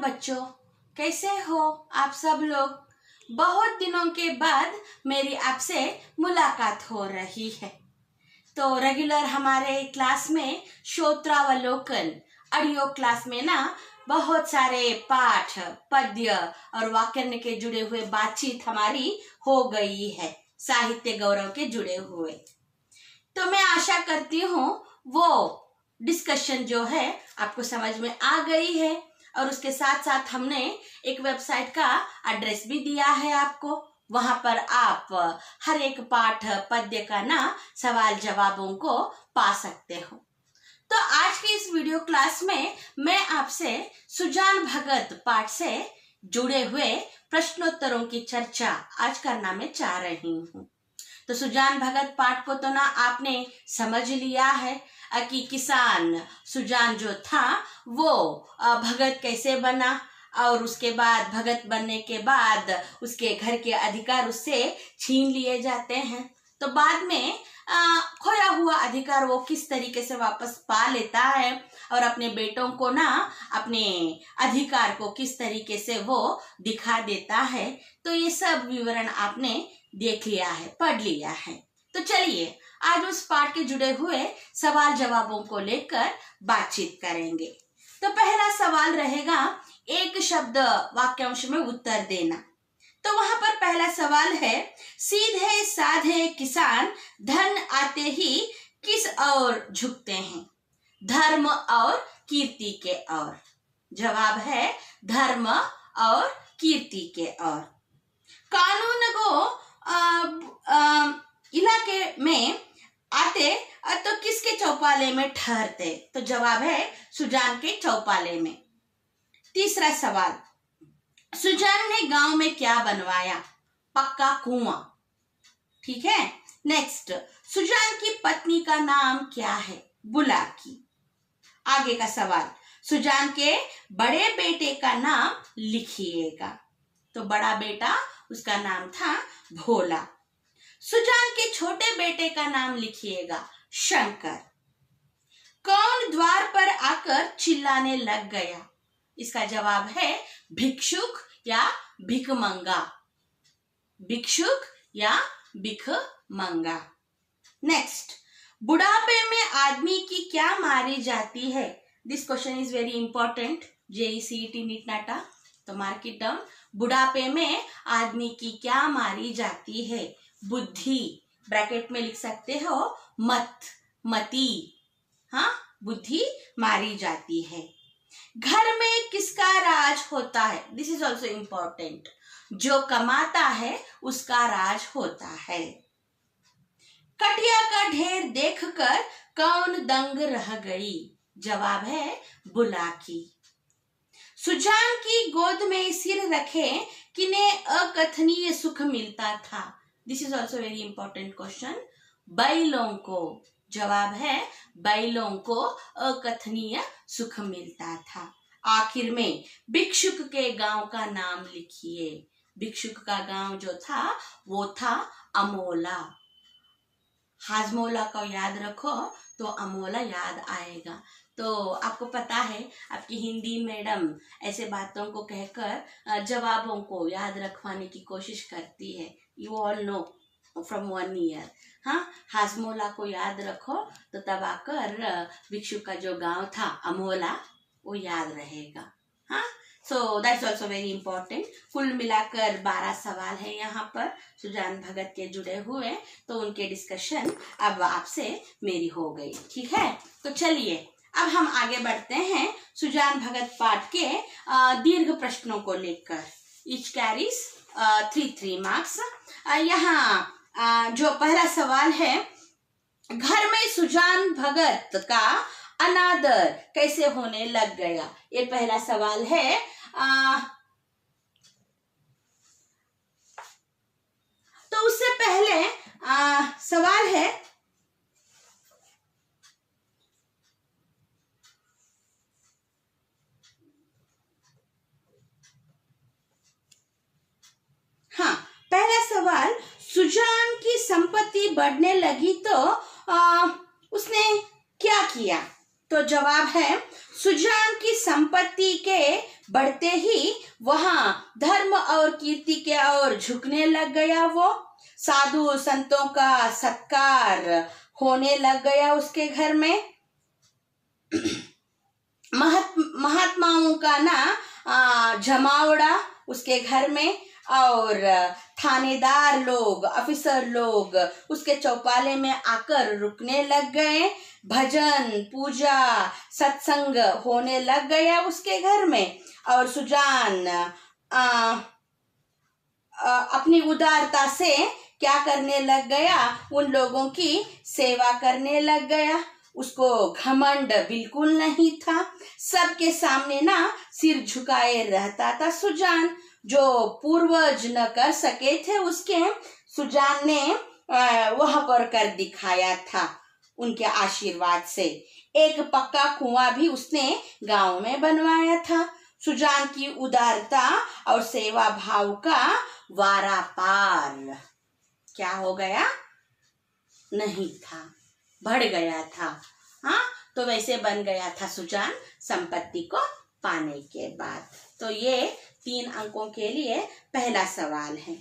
बच्चों, कैसे हो आप सब लोग। बहुत दिनों के बाद मेरी आपसे मुलाकात हो रही है। तो रेगुलर हमारे क्लास में श्रोत्रावलोकन ऑडियो क्लास में ना बहुत सारे पाठ, पद्य और वाक्य के जुड़े हुए बातचीत हमारी हो गई है, साहित्य गौरव के जुड़े हुए। तो मैं आशा करती हूँ वो डिस्कशन जो है आपको समझ में आ गई है, और उसके साथ साथ हमने एक वेबसाइट का एड्रेस भी दिया है आपको। वहां पर आप हर एक पाठ पद्य का ना सवाल जवाबों को पा सकते हो। तो आज की इस वीडियो क्लास में मैं आपसे सुजान भगत पाठ से जुड़े हुए प्रश्नोत्तरों की चर्चा आज करना मैं चाह रही हूँ। तो सुजान भगत पाठ को तो ना आपने समझ लिया है कि किसान सुजान जो था वो भगत कैसे बना, और उसके बाद भगत बनने के बाद उसके घर के अधिकार उससे छीन लिए जाते हैं। तो बाद में खोया हुआ अधिकार वो किस तरीके से वापस पा लेता है, और अपने बेटों को ना अपने अधिकार को किस तरीके से वो दिखा देता है। तो ये सब विवरण आपने देख लिया है, पढ़ लिया है। तो चलिए आज उस पाठ के जुड़े हुए सवाल जवाबों को लेकर बातचीत करेंगे। तो पहला सवाल रहेगा, एक शब्द वाक्यांश में उत्तर देना। तो वहां पर पहला सवाल है, सीधे साधे किसान धन आते ही किस ओर झुकते हैं? धर्म और कीर्ति के ओर। जवाब है धर्म और कीर्ति के ओर। कानून को इलाके में आते तो किसके चौपाले में ठहरते? तो जवाब है सुजान के चौपाले में। तीसरा सवाल, सुजान ने गांव में क्या बनवाया? पक्का कुआं। ठीक है। नेक्स्ट, सुजान की पत्नी का नाम क्या है? बुलाकी। आगे का सवाल, सुजान के बड़े बेटे का नाम लिखिएगा। तो बड़ा बेटा उसका नाम था भोला। सुजान के छोटे बेटे का नाम लिखिएगा, शंकर। कौन द्वार पर आकर चिल्लाने लग गया? इसका जवाब है भिक्षुक या भिखमंगा। भिक्षुक या भिखमंगा। नेक्स्ट, बुढ़ापे में आदमी की क्या मारी जाती है? This question is very important, JEE CET NEET NATA. तो मार्क इट डाउन। बुढ़ापे में आदमी की क्या मारी जाती है? बुद्धि। ब्रैकेट में लिख सकते हो मत, मति। हाँ, बुद्धि मारी जाती है। घर में किसका राज होता है? This is also important. जो कमाता है उसका राज होता है। कटिया का ढेर देखकर कौन दंग रह गई? जवाब है बुलाकी। सुजान की गोद में सिर रखे किन्हें अकथनीय सुख मिलता था? This is also very important question. बैलों को। जवाब है बैलों को अकथनीय सुख मिलता था। आखिर में भिक्षुक के गांव का नाम लिखिए। भिक्षुक का गांव जो था वो था अमोला। हाजमोला को याद रखो तो अमोला याद आएगा। तो आपको पता है आपकी हिंदी मैडम ऐसे बातों को कहकर जवाबों को याद रखवाने की कोशिश करती है। You all know from 1 year. हाँ, हाजमोला को याद रखो तो तब आकर भिक्षुक का जो गांव था अमोला वो याद रहेगा। हाँ, so that's also very important. कुल मिलाकर 12 सवाल है यहाँ पर सुजान भगत के जुड़े हुए। तो उनके डिस्कशन अब आपसे मेरी हो गई। ठीक है। तो चलिए अब हम आगे बढ़ते हैं सुजान भगत पाठ के दीर्घ प्रश्नों को लेकर। Each carries 3 marks. यहाँ जो पहला सवाल है, घर में सुजान भगत का अनादर कैसे होने लग गया? ये पहला सवाल है। तो उससे पहले सवाल है, हाँ, पहला सवाल, सुजान की संपत्ति बढ़ने लगी तो उसने क्या किया? तो जवाब है सुजान की संपत्ति के बढ़ते ही वहां धर्म और कीर्ति के ओर झुकने लग गया। वो साधु संतों का सत्कार होने लग गया उसके घर में। महात्माओं का ना जमावड़ा उसके घर में, और थानेदार लोग, ऑफिसर लोग उसके चौपाले में आकर रुकने लग गए। भजन पूजा सत्संग होने लग गया उसके घर में। और सुजान अपनी उदारता से क्या करने लग गया, उन लोगों की सेवा करने लग गया। उसको घमंड बिल्कुल नहीं था। सबके सामने ना सिर झुकाए रहता था सुजान। जो पूर्वज न कर सके थे उसके, सुजान ने वहां पर कर दिखाया था उनके आशीर्वाद से। एक पक्का कुआं भी उसने गांव में बनवाया था। सुजान की उदारता और सेवा भाव का वारा पार क्या हो गया, नहीं था, बढ़ गया था। हाँ, तो वैसे बन गया था सुजान संपत्ति को पाने के बाद। तो ये 3 अंकों के लिए पहला सवाल है।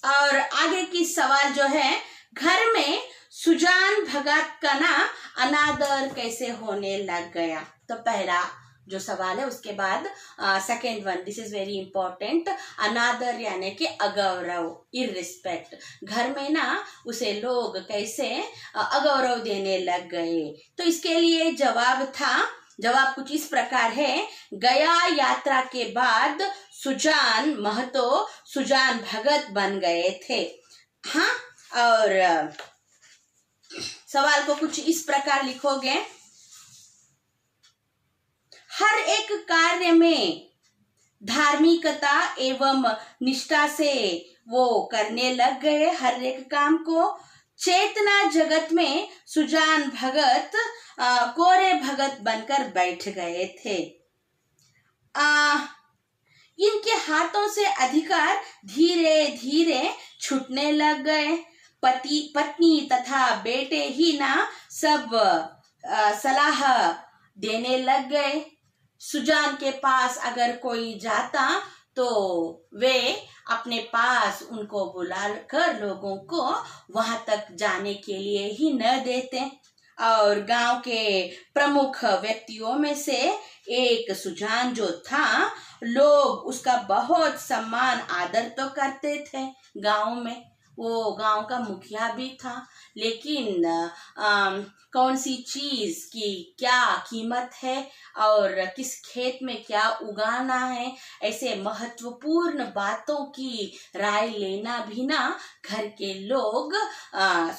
और आगे की सवाल जो है, घर में सुजान भगत का ना अनादर कैसे होने लग गया। तो पहला जो सवाल है उसके बाद second one, this is very important. अनादर यानी कि अगौरव, इररिस्पेक्ट। घर में ना उसे लोग कैसे अगौरव देने लग गए। तो इसके लिए जवाब कुछ इस प्रकार है। गया यात्रा के बाद सुजान महतो सुजान भगत बन गए थे। हाँ, और सवाल को कुछ इस प्रकार लिखोगे, हर एक कार्य में धार्मिकता एवं निष्ठा से वो करने लग गए हर एक काम को। चेतना जगत में सुजान भगत कोरे भगत बनकर बैठ गए थे। इनके हाथों से अधिकार धीरे धीरे छूटने लग गए। पति पत्नी तथा बेटे ही ना सब सलाह देने लग गए। सुजान के पास अगर कोई जाता तो वे अपने पास उनको बुलाकर लोगों को वहां तक जाने के लिए ही न देते। और गांव के प्रमुख व्यक्तियों में से एक सुजान जो था, लोग उसका बहुत सम्मान आदर तो करते थे गांव में। वो गांव का मुखिया भी था, लेकिन कौन सी चीज की क्या कीमत है और किस खेत में क्या उगाना है, ऐसे महत्वपूर्ण बातों की राय लेना भी ना घर के लोग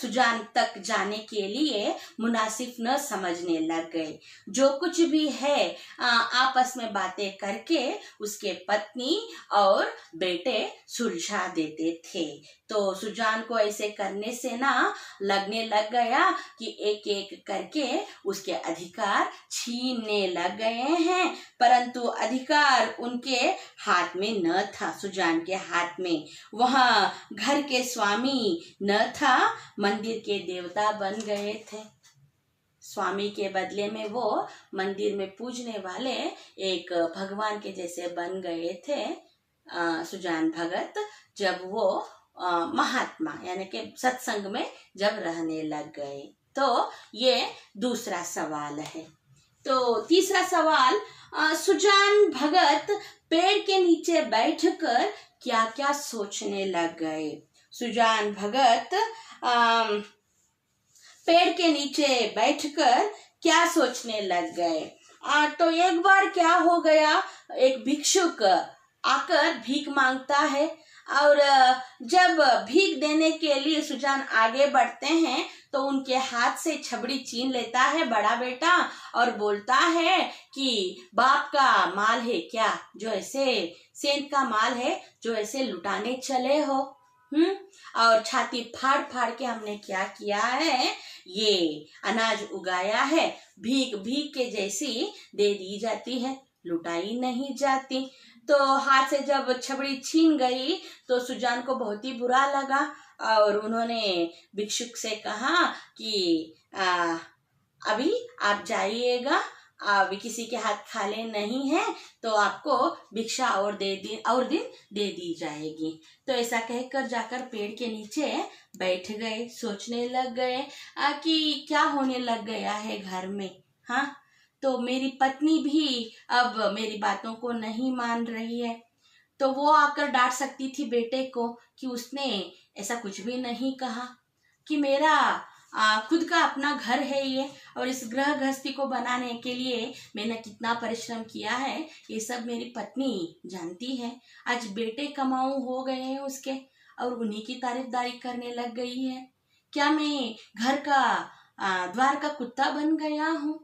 सुजान तक जाने के लिए मुनासिब न समझने लग गए। जो कुछ भी है आपस में बातें करके उसके पत्नी और बेटे सुलझा देते थे। तो सुजान को ऐसे करने से ना लगने लग गया कि एक एक करके उसके अधिकार छीनने लग गए हैं, परंतु अधिकार उनके हाथ में न था, सुजान के हाथ में। वह घर के स्वामी न था, मंदिर के देवता बन गए थे। स्वामी के बदले में वो मंदिर में पूजने वाले एक भगवान के जैसे बन गए थे सुजान भगत, जब वो महात्मा यानी कि सत्संग में जब रहने लग गए। तो ये दूसरा सवाल है। तो तीसरा सवाल, सुजान भगत पेड़ के नीचे बैठकर क्या क्या सोचने लग गए। सुजान भगत पेड़ के नीचे बैठकर क्या सोचने लग गए। तो एक बार क्या हो गया, एक भिक्षुक आकर भीख मांगता है, और जब भीख देने के लिए सुजान आगे बढ़ते हैं तो उनके हाथ से छबड़ी छीन लेता है बड़ा बेटा, और बोलता है कि बाप का माल है क्या, जो ऐसे सेंध का माल है जो ऐसे लुटाने चले हो। और छाती फाड़ फाड़ के हमने क्या किया है, ये अनाज उगाया है, भीख भीख के जैसी दे दी जाती है, लुटाई नहीं जाती। तो हाथ से जब छबड़ी छीन गई तो सुजान को बहुत ही बुरा लगा, और उन्होंने भिक्षुक से कहा कि अभी आप जाइएगा, अभी किसी के हाथ खाले नहीं है तो आपको भिक्षा और दिन दे दी जाएगी। तो ऐसा कहकर जाकर पेड़ के नीचे बैठ गए, सोचने लग गए कि क्या होने लग गया है घर में। हाँ, तो मेरी पत्नी भी अब मेरी बातों को नहीं मान रही है। तो वो आकर डांट सकती थी बेटे को कि उसने ऐसा कुछ भी नहीं कहा, कि मेरा खुद का अपना घर है ये, और इस गृह गृहस्थी को बनाने के लिए मैंने कितना परिश्रम किया है ये सब मेरी पत्नी जानती है। आज बेटे कमाऊ हो गए हैं उसके और उन्हीं की तारीफदारी करने लग गई है। क्या मैं घर का द्वार का कुत्ता बन गया हूँ?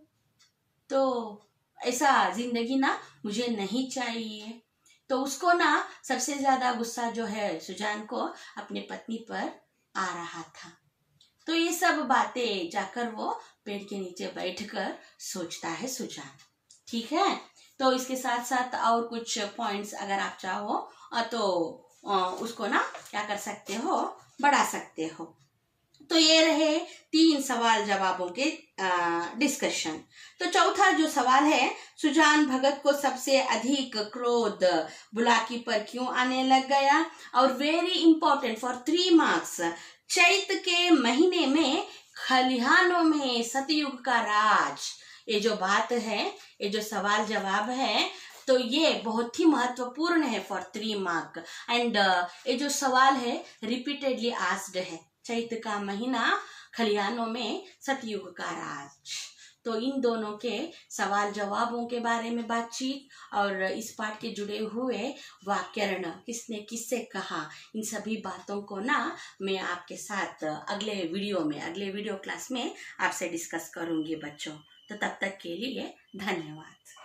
तो ऐसा जिंदगी ना मुझे नहीं चाहिए। तो उसको ना सबसे ज्यादा गुस्सा जो है सुजान को अपनी पत्नी पर आ रहा था। तो ये सब बातें जाकर वो पेड़ के नीचे बैठकर सोचता है सुजान। ठीक है, तो इसके साथ साथ और कुछ पॉइंट्स अगर आप चाहो तो उसको ना क्या कर सकते हो, बढ़ा सकते हो। तो ये रहे 3 सवाल जवाबों के डिस्कशन। तो चौथा जो सवाल है, सुजान भगत को सबसे अधिक क्रोध बुलाकी पर क्यों आने लग गया? और वेरी इंपॉर्टेंट फॉर 3 मार्क्स, चैत के महीने में खलिहानों में सतयुग का राज, ये जो बात है, ये जो सवाल जवाब है, तो ये बहुत ही महत्वपूर्ण है फॉर 3 मार्क। एंड ये जो सवाल है रिपीटेडली आस्क्ड है, चैत का महीना खलिहानों में सतयुग का राज। तो इन दोनों के सवाल जवाबों के बारे में बातचीत और इस पाठ के जुड़े हुए वाक्यरण किसने किससे कहा, इन सभी बातों को ना मैं आपके साथ अगले वीडियो क्लास में आपसे डिस्कस करूंगी बच्चों। तो तब तक के लिए धन्यवाद।